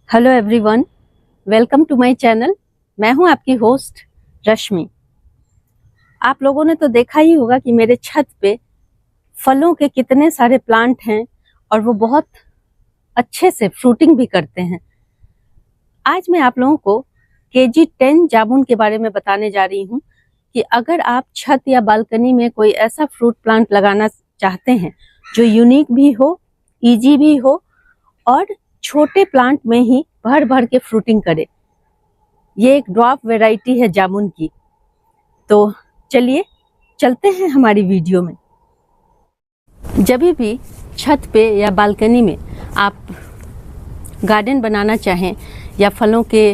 Hello everyone, welcome to my channel. मैं हूं आपकी होस्ट रश्मि। आप लोगों ने तो देखा ही होगा कि मेरे छत पे फलों के कितने सारे प्लांट हैं और वो बहुत अच्छे से फ्रूटिंग भी करते हैं। आज मैं आप लोगों को KG 10 जामुन के बारे में बताने जा रही हूं कि अगर आप छत या बालकनी में कोई ऐसा फ्रूट प्लांट लगाना चाहते हैं जो यूनिक भी हो, इजी भी हो और छोटे प्लांट में ही भर भर के फ्रूटिंग करे। ये एक ड्वार्फ वैरायटी है जामुन की। तो चलिए चलते हैं हमारी वीडियो में। जब भी छत पे या बालकनी में आप गार्डन बनाना चाहें या फलों के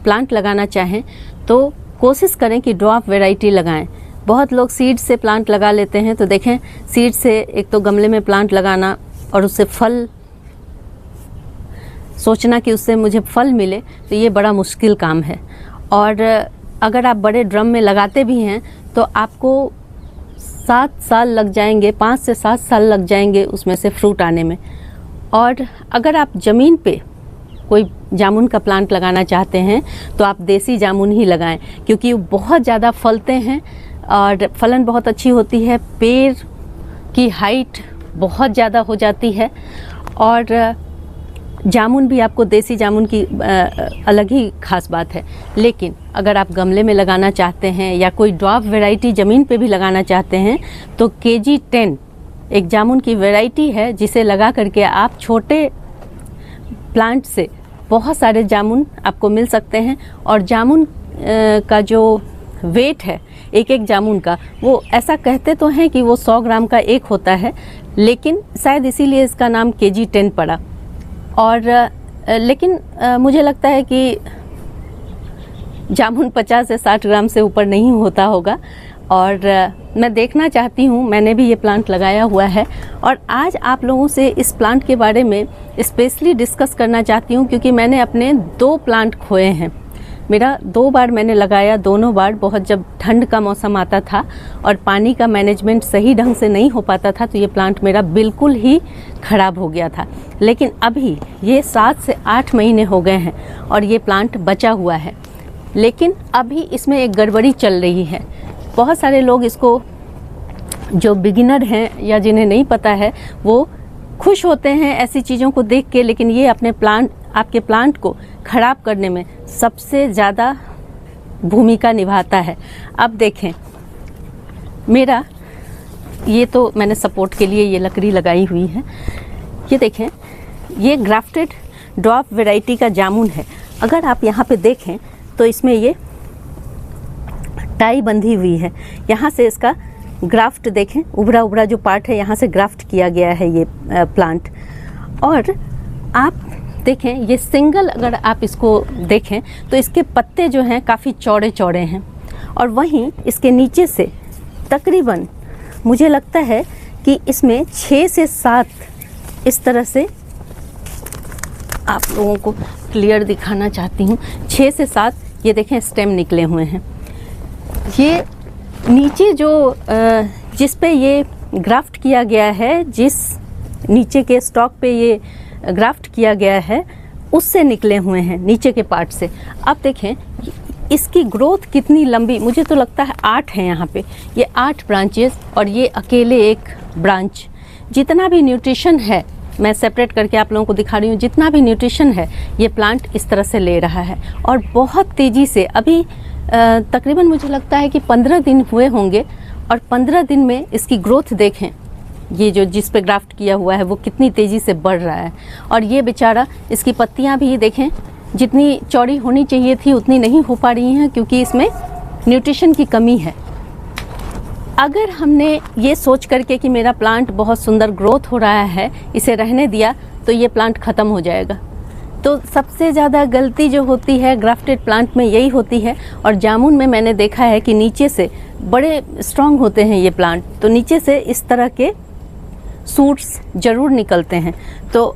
प्लांट लगाना चाहें तो कोशिश करें कि ड्वार्फ वैरायटी लगाएं। बहुत लोग सीड से प्लांट लगा लेते हैं, तो देखें सीड से एक तो गमले में प्लांट लगाना और उससे फल सोचना कि उससे मुझे फल मिले, तो ये बड़ा मुश्किल काम है। और अगर आप बड़े ड्रम में लगाते भी हैं तो आपको 7 साल लग जाएंगे, 5 से 7 साल लग जाएंगे उसमें से फ्रूट आने में। और अगर आप ज़मीन पे कोई जामुन का प्लांट लगाना चाहते हैं तो आप देसी जामुन ही लगाएं, क्योंकि वो बहुत ज़्यादा फलते हैं और फलन बहुत अच्छी होती है। पेड़ की हाइट बहुत ज़्यादा हो जाती है और जामुन भी आपको देसी जामुन की अलग ही खास बात है। लेकिन अगर आप गमले में लगाना चाहते हैं या कोई ड्वार्फ वैरायटी ज़मीन पे भी लगाना चाहते हैं तो KG 10 एक जामुन की वैरायटी है जिसे लगा करके आप छोटे प्लांट से बहुत सारे जामुन आपको मिल सकते हैं। और जामुन का जो वेट है एक एक जामुन का, वो ऐसा कहते तो हैं कि वो 100 ग्राम का एक होता है, लेकिन शायद इसीलिए इसका नाम KG 10 पड़ा। और लेकिन मुझे लगता है कि जामुन 50 से 60 ग्राम से ऊपर नहीं होता होगा। और मैं देखना चाहती हूँ, मैंने भी ये प्लांट लगाया हुआ है और आज आप लोगों से इस प्लांट के बारे में स्पेशली डिस्कस करना चाहती हूँ, क्योंकि मैंने अपने 2 प्लांट खोए हैं। मेरा 2 बार मैंने लगाया, दोनों बार बहुत जब ठंड का मौसम आता था और पानी का मैनेजमेंट सही ढंग से नहीं हो पाता था तो ये प्लांट मेरा बिल्कुल ही ख़राब हो गया था। लेकिन अभी ये 7 से 8 महीने हो गए हैं और ये प्लांट बचा हुआ है। लेकिन अभी इसमें एक गड़बड़ी चल रही है। बहुत सारे लोग इसको, जो बिगिनर हैं या जिन्हें नहीं पता है, वो खुश होते हैं ऐसी चीज़ों को देख के, लेकिन ये आपके प्लांट को ख़राब करने में सबसे ज़्यादा भूमिका निभाता है। अब देखें, मेरा ये तो मैंने सपोर्ट के लिए ये लकड़ी लगाई हुई है। ये देखें, ये ग्राफ्टेड ड्वार्फ वैरायटी का जामुन है। अगर आप यहाँ पे देखें तो इसमें ये टाई बंधी हुई है। यहाँ से इसका ग्राफ्ट देखें, उभरा उभरा जो पार्ट है यहाँ से ग्राफ्ट किया गया है ये प्लांट। और आप देखें, ये सिंगल अगर आप इसको देखें तो इसके पत्ते जो हैं काफ़ी चौड़े चौड़े हैं और वहीं इसके नीचे से तकरीबन मुझे लगता है कि इसमें 6 से 7 इस तरह से, आप लोगों को क्लियर दिखाना चाहती हूँ, 6 से 7 ये देखें स्टेम निकले हुए हैं। ये नीचे जो जिस पे ये ग्राफ्ट किया गया है, जिस नीचे के स्टॉक पे ये ग्राफ्ट किया गया है, उससे निकले हुए हैं नीचे के पार्ट से। अब देखें इसकी ग्रोथ कितनी लंबी, मुझे तो लगता है 8 है यहाँ पे, ये 8 ब्रांचेस और ये अकेले एक ब्रांच। जितना भी न्यूट्रिशन है, मैं सेपरेट करके आप लोगों को दिखा रही हूँ, जितना भी न्यूट्रिशन है ये प्लांट इस तरह से ले रहा है और बहुत तेज़ी से। अभी तकरीबन मुझे लगता है कि 15 दिन हुए होंगे और 15 दिन में इसकी ग्रोथ देखें, ये जो जिस पे ग्राफ्ट किया हुआ है वो कितनी तेज़ी से बढ़ रहा है। और ये बेचारा, इसकी पत्तियां भी देखें, जितनी चौड़ी होनी चाहिए थी उतनी नहीं हो पा रही हैं, क्योंकि इसमें न्यूट्रिशन की कमी है। अगर हमने ये सोच करके कि मेरा प्लांट बहुत सुंदर ग्रोथ हो रहा है, इसे रहने दिया तो ये प्लांट ख़त्म हो जाएगा। तो सबसे ज़्यादा गलती जो होती है ग्राफ्टेड प्लांट में यही होती है। और जामुन में मैंने देखा है कि नीचे से बड़े स्ट्रॉन्ग होते हैं ये प्लांट, तो नीचे से इस तरह के सूट्स ज़रूर निकलते हैं। तो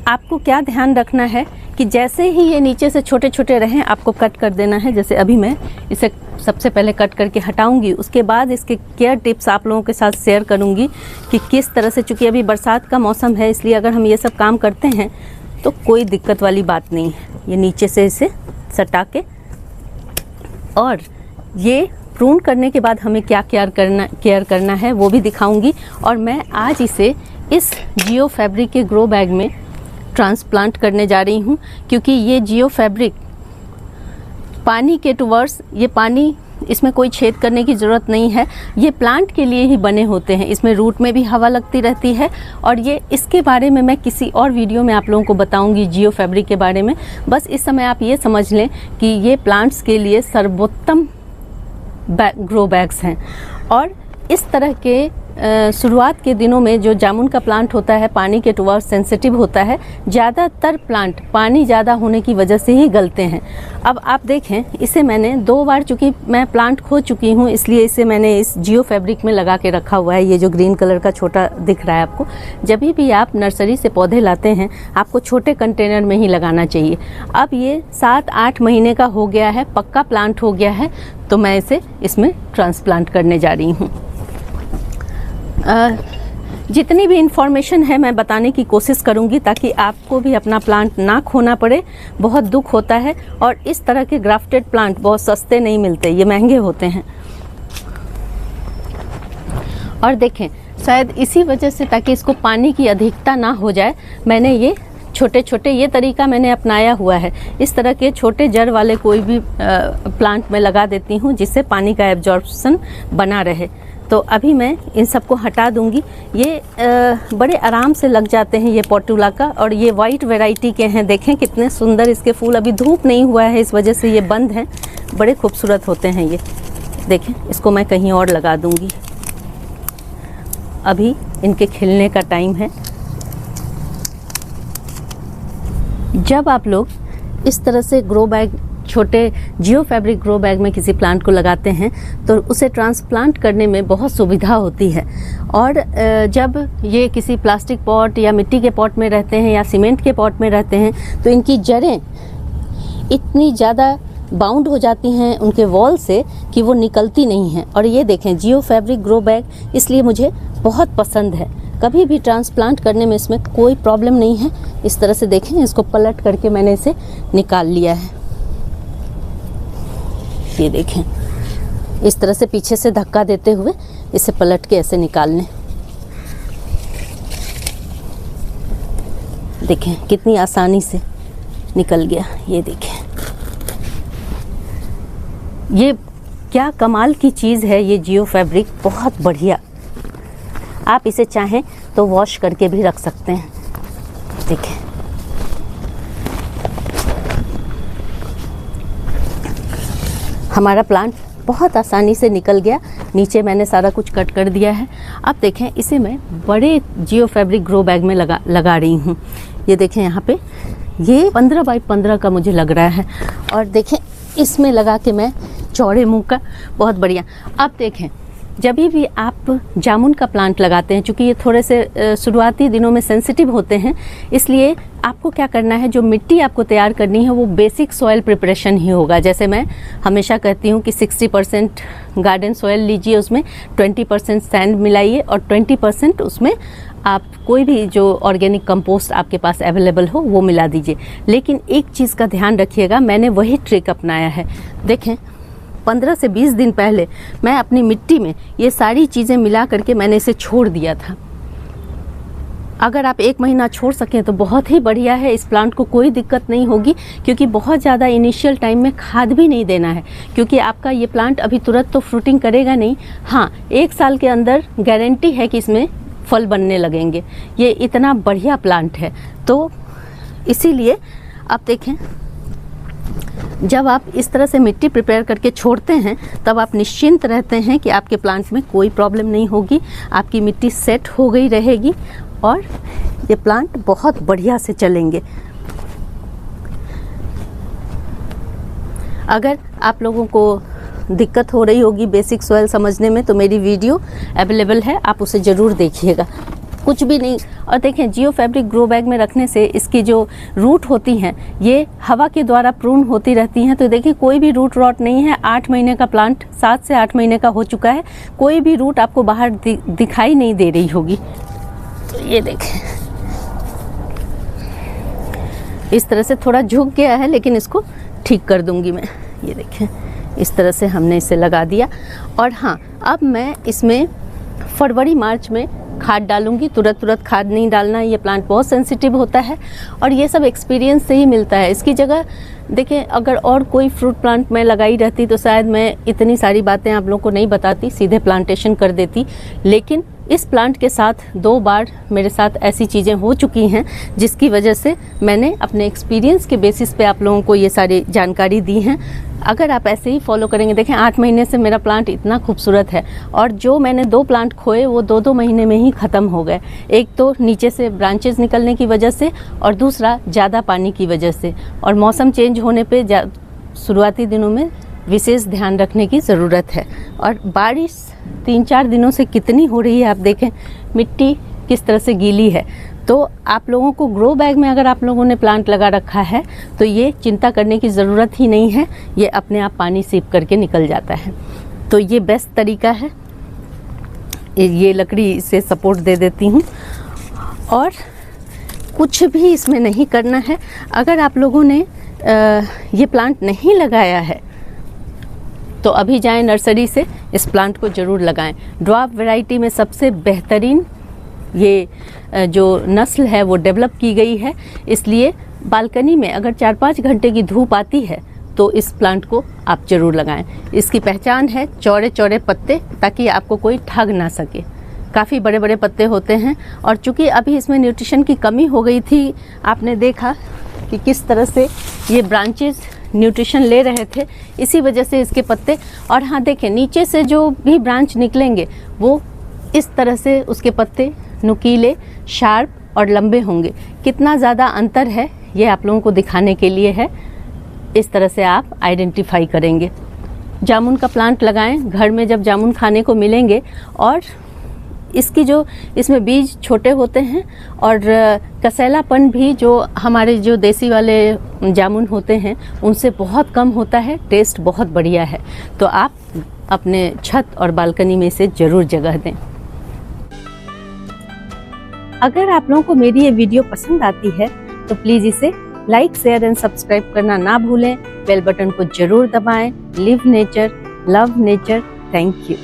आपको क्या ध्यान रखना है कि जैसे ही ये नीचे से छोटे छोटे रहें आपको कट कर देना है। जैसे अभी मैं इसे सबसे पहले कट करके हटाऊंगी, उसके बाद इसके केयर टिप्स आप लोगों के साथ शेयर करूंगी कि किस तरह से, चूँकि अभी बरसात का मौसम है इसलिए अगर हम ये सब काम करते हैं तो कोई दिक्कत वाली बात नहीं है। ये नीचे से इसे सटा के, और ये प्रून करने के बाद हमें क्या केयर करना है वो भी दिखाऊंगी। और मैं आज इसे इस जियो फैब्रिक के ग्रो बैग में ट्रांसप्लांट करने जा रही हूँ, क्योंकि ये जियो फैब्रिक पानी के टुवर्ड्स, ये पानी, इसमें कोई छेद करने की ज़रूरत नहीं है, ये प्लांट के लिए ही बने होते हैं। इसमें रूट में भी हवा लगती रहती है, और ये इसके बारे में मैं किसी और वीडियो में आप लोगों को बताऊंगी जियो फैब्रिक के बारे में। बस इस समय आप ये समझ लें कि ये प्लांट्स के लिए सर्वोत्तम ग्रो बैग्स हैं। और इस तरह के शुरुआत के दिनों में जो जामुन का प्लांट होता है पानी के टुवर्ड सेंसिटिव होता है। ज़्यादातर प्लांट पानी ज़्यादा होने की वजह से ही गलते हैं। अब आप देखें, इसे मैंने 2 बार, चूँकि मैं प्लांट खो चुकी हूँ इसलिए इसे मैंने इस जियो फैब्रिक में लगा के रखा हुआ है। ये जो ग्रीन कलर का छोटा दिख रहा है आपको, जब भी आप नर्सरी से पौधे लाते हैं आपको छोटे कंटेनर में ही लगाना चाहिए। अब ये 7-8 महीने का हो गया है, पक्का प्लांट हो गया है, तो मैं इसे इसमें ट्रांसप्लांट करने जा रही हूँ। जितनी भी इंफॉर्मेशन है मैं बताने की कोशिश करूंगी ताकि आपको भी अपना प्लांट ना खोना पड़े। बहुत दुख होता है, और इस तरह के ग्राफ्टेड प्लांट बहुत सस्ते नहीं मिलते, ये महंगे होते हैं। और देखें, शायद इसी वजह से, ताकि इसको पानी की अधिकता ना हो जाए, मैंने ये छोटे छोटे ये तरीका मैंने अपनाया हुआ है। इस तरह के छोटे जड़ वाले कोई भी प्लांट में लगा देती हूँ जिससे पानी का एब्जॉर्प्शन बना रहे। तो अभी मैं इन सबको हटा दूंगी। ये बड़े आराम से लग जाते हैं ये पोर्टुला का, और ये वाइट वैरायटी के हैं। देखें कितने सुंदर इसके फूल, अभी धूप नहीं हुआ है इस वजह से ये बंद हैं, बड़े खूबसूरत होते हैं ये। देखें, इसको मैं कहीं और लगा दूंगी, अभी इनके खिलने का टाइम है। जब आप लोग इस तरह से ग्रो बैग, छोटे जियो फैब्रिक ग्रो बैग में किसी प्लांट को लगाते हैं तो उसे ट्रांसप्लांट करने में बहुत सुविधा होती है। और जब ये किसी प्लास्टिक पॉट या मिट्टी के पॉट में रहते हैं या सीमेंट के पॉट में रहते हैं तो इनकी जड़ें इतनी ज़्यादा बाउंड हो जाती हैं उनके वॉल से कि वो निकलती नहीं हैं। और ये देखें, जियो फैब्रिक ग्रो बैग इसलिए मुझे बहुत पसंद है। कभी भी ट्रांसप्लांट करने में इसमें कोई प्रॉब्लम नहीं है। इस तरह से देखें, इसको पलट करके मैंने इसे निकाल लिया है। ये देखें, इस तरह से पीछे से धक्का देते हुए इसे पलट के ऐसे निकालने। देखें कितनी आसानी से निकल गया। ये देखें, ये क्या कमाल की चीज़ है ये जियो फैब्रिक, बहुत बढ़िया। आप इसे चाहें तो वॉश करके भी रख सकते हैं। देखें, हमारा प्लांट बहुत आसानी से निकल गया। नीचे मैंने सारा कुछ कट कर दिया है। अब देखें, इसे मैं बड़े जियो फैब्रिक ग्रो बैग में लगा रही हूँ। ये देखें, यहाँ पे ये 15 बाई 15 का मुझे लग रहा है। और देखें, इसमें लगा के मैं चौड़े मुंह का, बहुत बढ़िया। अब देखें, जब भी आप जामुन का प्लांट लगाते हैं, चूँकि ये थोड़े से शुरुआती दिनों में सेंसिटिव होते हैं, इसलिए आपको क्या करना है, जो मिट्टी आपको तैयार करनी है वो बेसिक सॉइल प्रिपरेशन ही होगा। जैसे मैं हमेशा कहती हूँ कि 60% गार्डन सॉइल लीजिए, उसमें 20% सैंड मिलाइए और 20% उसमें आप कोई भी जो ऑर्गेनिक कंपोस्ट आपके पास अवेलेबल हो वो मिला दीजिए। लेकिन एक चीज़ का ध्यान रखिएगा, मैंने वही ट्रिक अपनाया है। देखें, 15 से 20 दिन पहले मैं अपनी मिट्टी में ये सारी चीज़ें मिला करके मैंने इसे छोड़ दिया था। अगर आप 1 महीना छोड़ सकें तो बहुत ही बढ़िया है। इस प्लांट को कोई दिक्कत नहीं होगी, क्योंकि बहुत ज़्यादा इनिशियल टाइम में खाद भी नहीं देना है, क्योंकि आपका ये प्लांट अभी तुरंत तो फ्रूटिंग करेगा नहीं। हाँ, 1 साल के अंदर गारंटी है कि इसमें फल बनने लगेंगे। ये इतना बढ़िया प्लांट है। तो इसीलिए आप देखें, जब आप इस तरह से मिट्टी प्रिपेयर करके छोड़ते हैं तब आप निश्चिंत रहते हैं कि आपके प्लांट में कोई प्रॉब्लम नहीं होगी, आपकी मिट्टी सेट हो गई रहेगी और ये प्लांट बहुत बढ़िया से चलेंगे। अगर आप लोगों को दिक्कत हो रही होगी बेसिक सॉइल समझने में तो मेरी वीडियो अवेलेबल है, आप उसे ज़रूर देखिएगा। कुछ भी नहीं। और देखें, जियो फैब्रिक ग्रो बैग में रखने से इसकी जो रूट होती हैं ये हवा के द्वारा प्रून होती रहती हैं। तो देखिए, कोई भी रूट रॉट नहीं है। 8 महीने का प्लांट, 7 से 8 महीने का हो चुका है, कोई भी रूट आपको बाहर दिखाई नहीं दे रही होगी। तो ये देखें, इस तरह से थोड़ा झुक गया है, लेकिन इसको ठीक कर दूंगी मैं। ये देखें, इस तरह से हमने इसे लगा दिया। और हाँ, अब मैं इसमें फरवरी मार्च में खाद डालूंगी। तुरंत खाद नहीं डालना, ये प्लांट बहुत सेंसिटिव होता है और ये सब एक्सपीरियंस से ही मिलता है। इसकी जगह देखिए, अगर और कोई फ्रूट प्लांट मैं लगाई रहती तो शायद मैं इतनी सारी बातें आप लोगों को नहीं बताती, सीधे प्लांटेशन कर देती। लेकिन इस प्लांट के साथ 2 बार मेरे साथ ऐसी चीज़ें हो चुकी हैं, जिसकी वजह से मैंने अपने एक्सपीरियंस के बेसिस पे आप लोगों को ये सारी जानकारी दी हैं। अगर आप ऐसे ही फॉलो करेंगे, देखें 8 महीने से मेरा प्लांट इतना खूबसूरत है और जो मैंने 2 प्लांट खोए वो 2-2 महीने में ही ख़त्म हो गए। एक तो नीचे से ब्रांचेस निकलने की वजह से और दूसरा ज़्यादा पानी की वजह से। और मौसम चेंज होने पे शुरुआती दिनों में विशेष ध्यान रखने की ज़रूरत है। और बारिश 3-4 दिनों से कितनी हो रही है, आप देखें मिट्टी किस तरह से गीली है। तो आप लोगों को ग्रो बैग में अगर आप लोगों ने प्लांट लगा रखा है तो ये चिंता करने की ज़रूरत ही नहीं है, ये अपने आप पानी सीप करके निकल जाता है। तो ये बेस्ट तरीका है। ये लकड़ी से सपोर्ट दे देती हूँ और कुछ भी इसमें नहीं करना है। अगर आप लोगों ने ये प्लांट नहीं लगाया है तो अभी जाएं नर्सरी से इस प्लांट को ज़रूर लगाएं। ड्वार्फ वैरायटी में सबसे बेहतरीन ये जो नस्ल है वो डेवलप की गई है, इसलिए बालकनी में अगर 4-5 घंटे की धूप आती है तो इस प्लांट को आप ज़रूर लगाएं। इसकी पहचान है चौड़े चौड़े पत्ते, ताकि आपको कोई ठग ना सके। काफ़ी बड़े बड़े पत्ते होते हैं और चूँकि अभी इसमें न्यूट्रिशन की कमी हो गई थी, आपने देखा कि किस तरह से ये ब्रांचेस न्यूट्रिशन ले रहे थे, इसी वजह से इसके पत्ते। और हाँ देखें, नीचे से जो भी ब्रांच निकलेंगे वो इस तरह से उसके पत्ते नुकीले, शार्प और लंबे होंगे। कितना ज़्यादा अंतर है ये आप लोगों को दिखाने के लिए है। इस तरह से आप आइडेंटिफाई करेंगे। जामुन का प्लांट लगाएं घर में, जब जामुन खाने को मिलेंगे। और इसमें बीज छोटे होते हैं और कसैलापन भी जो हमारे जो देसी वाले जामुन होते हैं उनसे बहुत कम होता है। टेस्ट बहुत बढ़िया है। तो आप अपने छत और बालकनी में इसे ज़रूर जगह दें। अगर आप लोगों को मेरी ये वीडियो पसंद आती है तो प्लीज़ इसे लाइक, शेयर एंड सब्सक्राइब करना ना भूलें। बेल बटन को ज़रूर दबाएं। Live nature, love nature. Thank you.